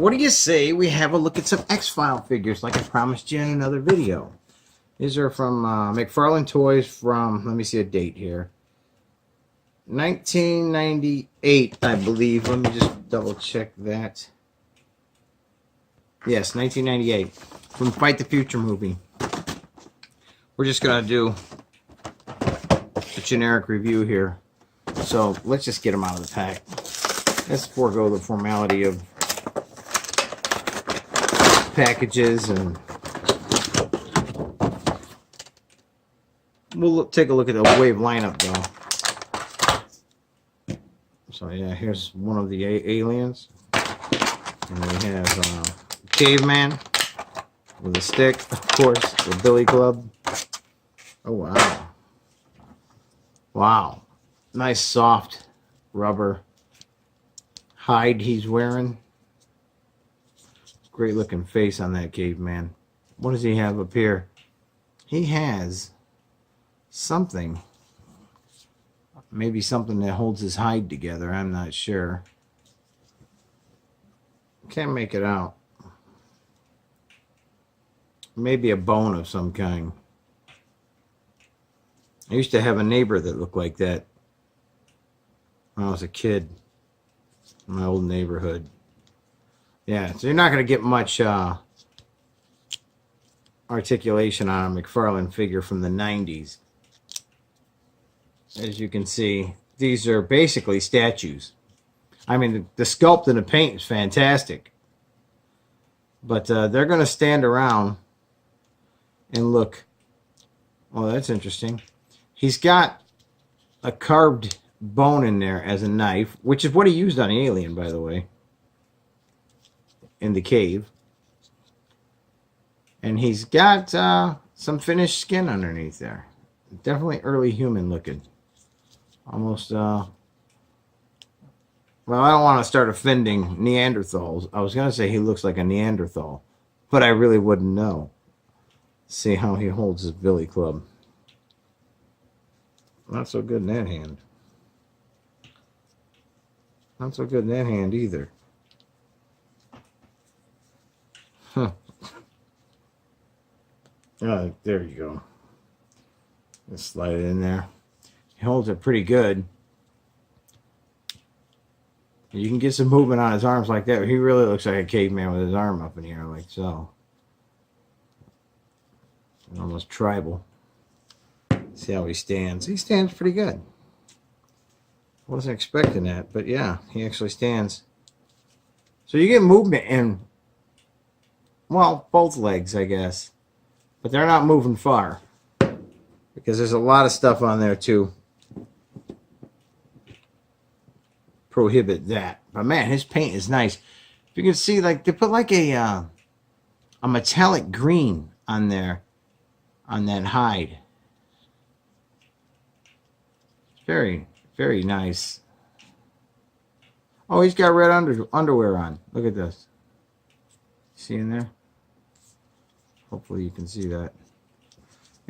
what do you say we have a look at some X-File figures like I promised you in another video? These are from McFarlane Toys from, let me see a date here, 1998, I believe. Let me just double check that. Yes, 1998, from Fight the Future movie. We're just going to do a generic review here. So let's just get them out of the pack. Let's forego the formality of packages, and we'll take a look at the wave lineup though. So yeah, here's one of the aliens, and we have Caveman with a stick, of course, the Billy Club. Oh wow, wow, nice soft rubber hide he's wearing. Great looking face on that Caveman. What does he have up here? He has something. Maybe something that holds his hide together. I'm not sure. Can't make it out. Maybe a bone of some kind. I used to have a neighbor that looked like that when I was a kid in my old neighborhood. Yeah, so you're not going to get much articulation on a McFarlane figure from the 90s. As you can see, these are basically statues. I mean, the sculpt and the paint is fantastic. But they're going to stand around and look. Oh, that's interesting. He's got a carved bone in there as a knife, which is what he used on the alien, by the way, in the cave. And he's got some finished skin underneath there. Definitely early human looking. Almost, well, I don't want to start offending Neanderthals. I was going to say he looks like a Neanderthal, but I really wouldn't know. See how he holds his billy club. Not so good in that hand. Not so good in that hand either. Huh. There you go. Just slide it in there. He holds it pretty good. You can get some movement on his arms like that. He really looks like a caveman with his arm up in the air like so. Almost tribal. See how he stands. He stands pretty good. Wasn't expecting that, but yeah, he actually stands. So you get movement in, well, both legs, I guess. But they're not moving far, because there's a lot of stuff on there to prohibit that. But man, his paint is nice. You can see, like, they put like a metallic green on there, on that hide. Very, very nice. Oh, he's got red underwear on. Look at this. See in there? Hopefully you can see that.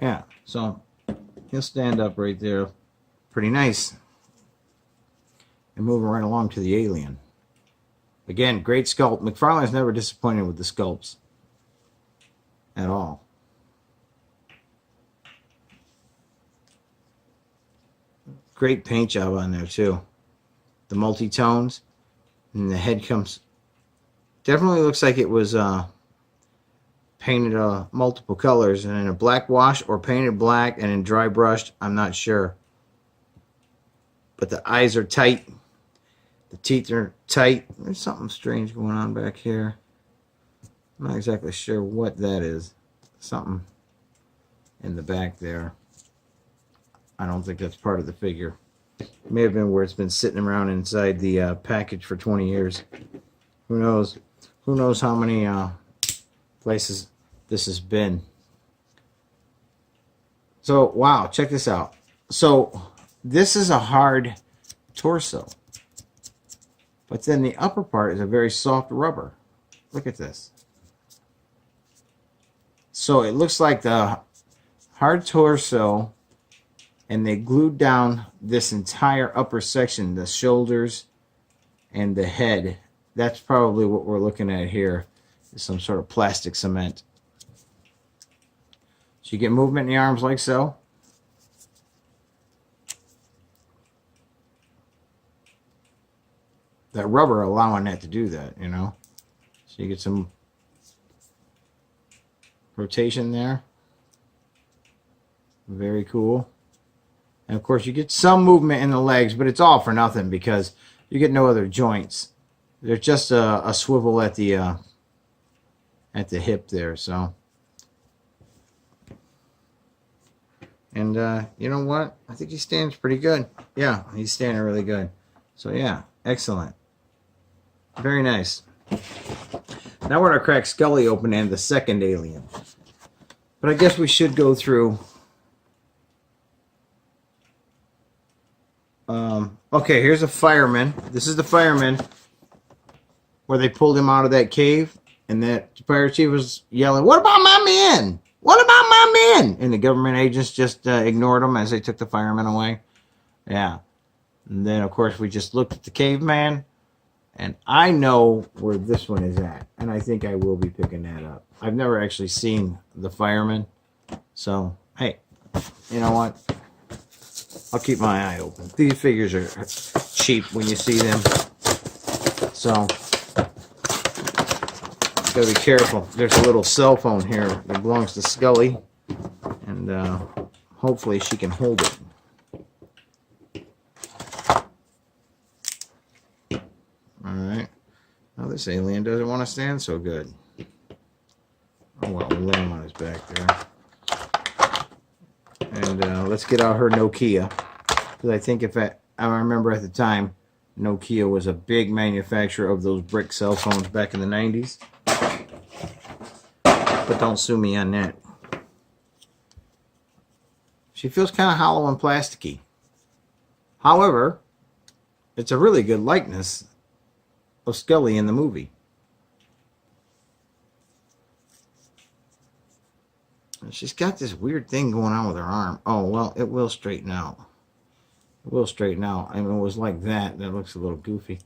Yeah, so he'll stand up right there. Pretty nice. And moving right along to the alien. Again, great sculpt. McFarlane's never disappointed with the sculpts at all. Great paint job on there too. The multi-tones, and the head comes, definitely looks like it was painted multiple colors, and in a black wash or painted black and in dry brushed, I'm not sure. But the eyes are tight, the teeth are tight. There's something strange going on back here. I'm not exactly sure what that is. Something in the back there. I don't think that's part of the figure. It may have been where it's been sitting around inside the package for 20 years. Who knows? Who knows how many places this has been. So, wow, check this out. So, this is a hard torso. But then the upper part is a very soft rubber. Look at this. So, it looks like the hard torso, and they glued down this entire upper section, the shoulders and the head, that's probably what we're looking at here, is some sort of plastic cement. So you get movement in the arms like so. That rubber allowing that to do that, you know. So you get some rotation there. Very cool. And of course you get some movement in the legs, but it's all for nothing because you get no other joints. There's just a swivel at the hip there. So, and you know what? I think he stands pretty good. Yeah, he's standing really good. So yeah, excellent. Very nice. Now we're going to crack Scully open and the second alien. But I guess we should go through. Okay, here's a fireman. This is the fireman where they pulled him out of that cave, and that fire chief was yelling, "What about my men? What about my men?" And the government agents just ignored him as they took the fireman away. Yeah. And then, of course, we just looked at the caveman, and I know where this one is at, and I think I will be picking that up. I've never actually seen the fireman, so, hey, you know what? I'll keep my eye open. These figures are cheap when you see them, so gotta be careful. There's a little cell phone here that belongs to Scully, and hopefully she can hold it. Alright. Now this alien doesn't want to stand so good. Oh well, we'll lay him on his back there. And let's get out her Nokia. Because I think if I remember at the time, Nokia was a big manufacturer of those brick cell phones back in the 90s. But don't sue me on that. She feels kind of hollow and plasticky. However, it's a really good likeness of Scully in the movie. And she's got this weird thing going on with her arm. Oh, well, it will straighten out. It will straighten out. I mean, it was like that. That looks a little goofy.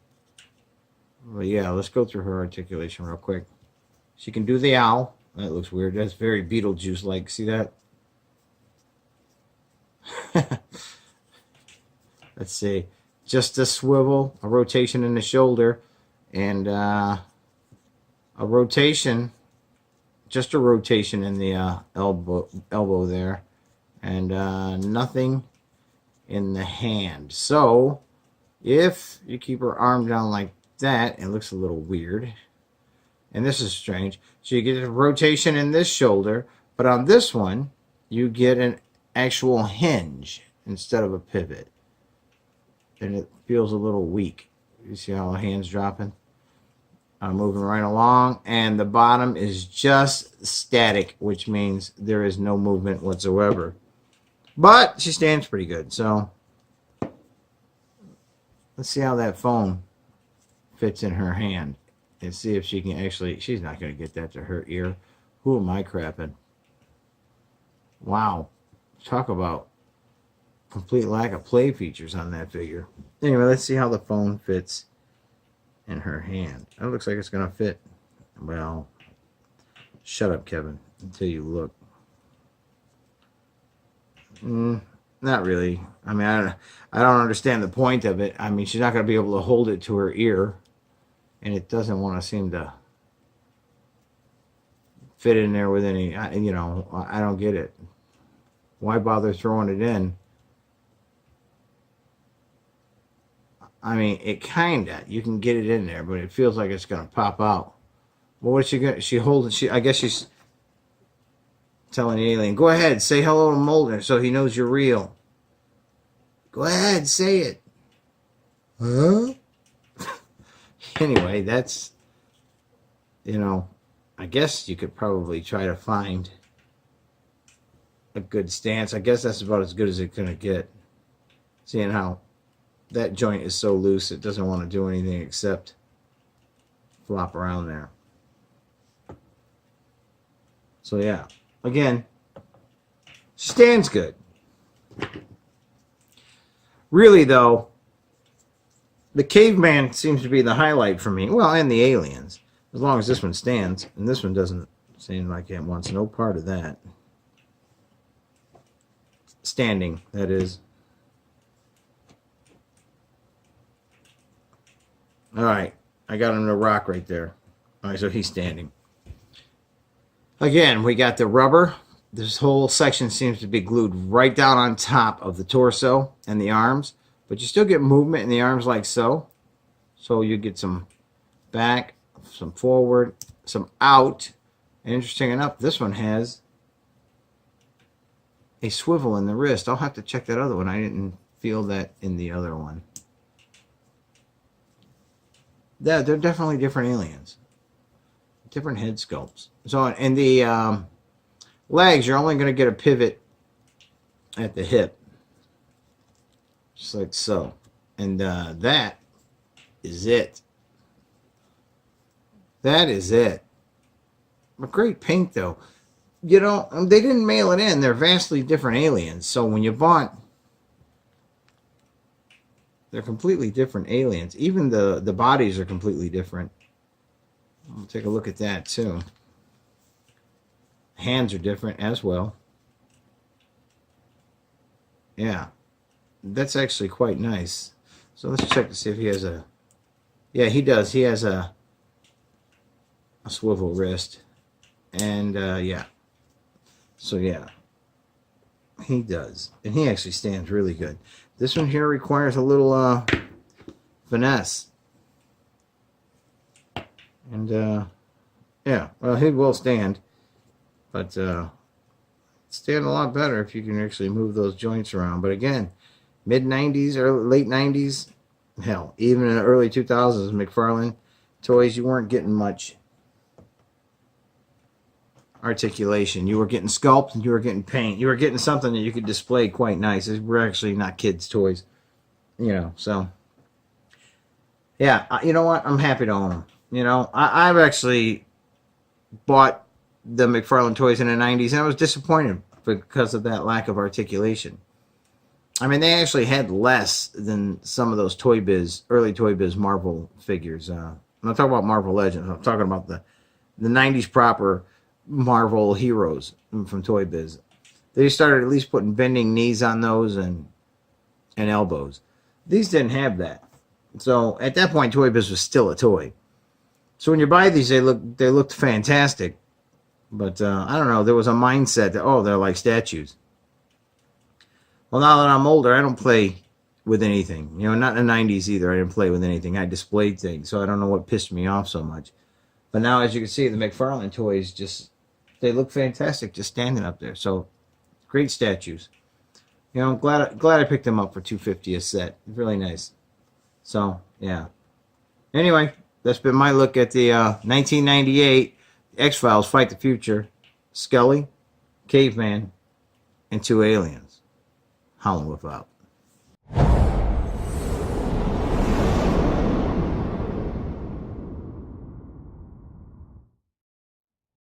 But yeah, let's go through her articulation real quick. She can do the owl. That looks weird. That's very Beetlejuice-like. See that? Let's see. Just a swivel, a rotation in the shoulder, and a rotation, just a rotation in the elbow there, and nothing in the hand. So if you keep her arm down like that, it looks a little weird. And this is strange. So you get a rotation in this shoulder, but on this one, you get an actual hinge instead of a pivot. And it feels a little weak. You see how the hand's dropping? I'm moving right along, and the bottom is just static, which means there is no movement whatsoever. But she stands pretty good, so let's see how that phone fits in her hand and see if she can actually. She's not going to get that to her ear. Who am I crapping? Wow. Talk about complete lack of play features on that figure. Anyway, let's see how the phone fits in her hand. It looks like it's going to fit. Well, shut up, Kevin, until you look. Not really. I mean, I don't understand the point of it. I mean, she's not going to be able to hold it to her ear, and it doesn't want to seem to fit in there with any, you know, I don't get it. Why bother throwing it in? I mean, it kinda, you can get it in there, but it feels like it's gonna pop out. Well, what's she gonna, she holding, I guess she's telling the alien, go ahead, say hello to Mulder so he knows you're real. Go ahead, say it. Huh? Anyway, that's, you know, I guess you could probably try to find a good stance. I guess that's about as good as it's gonna get. Seeing how that joint is so loose, it doesn't want to do anything except flop around there. So yeah, again, stands good. Really though, The Caveman seems to be the highlight for me. Well, and the aliens. As long as this one stands. And this one doesn't seem like it wants no part of that. Standing, that is. Alright. I got him to rock right there. Alright, so he's standing. Again, we got the rubber. This whole section seems to be glued right down on top of the torso and the arms. But you still get movement in the arms like so. So you get some back, some forward, some out. And interesting enough, this one has a swivel in the wrist. I'll have to check that other one. I didn't feel that in the other one. Yeah, they're definitely different aliens. Different head sculpts. So in the legs, you're only going to get a pivot at the hip. Just like so. And that is it. That is it. A great paint, though. You know, they didn't mail it in. They're vastly different aliens. So when you bought, they're completely different aliens. Even the bodies are completely different. We'll take a look at that, too. Hands are different as well. Yeah. That's actually quite nice. So let's check to see if he has a... Yeah, he does. He has a swivel wrist. And, yeah. So, yeah. He does. And he actually stands really good. This one here requires a little finesse. And, yeah. Well, he will stand. But, stand a lot better if you can actually move those joints around. But, again... Mid-90s or late 90s, hell, even in the early 2000s, McFarlane toys, you weren't getting much articulation. You were getting sculpt and you were getting paint. You were getting something that you could display quite nice. These were actually not kids' toys, you know, so. Yeah, you know what? I'm happy to own them. You know, I've actually bought the McFarlane toys in the 90s and I was disappointed because of that lack of articulation. I mean, they actually had less than some of those Toy Biz, early Toy Biz Marvel figures. I'm not talking about Marvel Legends. I'm talking about the 90s proper Marvel heroes from Toy Biz. They started at least putting bending knees on those and elbows. These didn't have that. So at that point, Toy Biz was still a toy. So when you buy these, they looked fantastic. But I don't know. There was a mindset that, oh, they're like statues. Well, now that I'm older, I don't play with anything. You know, not in the 90s either. I didn't play with anything. I displayed things, so I don't know what pissed me off so much. But now, as you can see, the McFarlane toys just, they look fantastic just standing up there. So, great statues. You know, I'm glad I picked them up for $250 a set. Really nice. So, yeah. Anyway, that's been my look at the 1998 X-Files Fight the Future, Scully, Caveman, and 2 aliens. Howlin' Wolf out.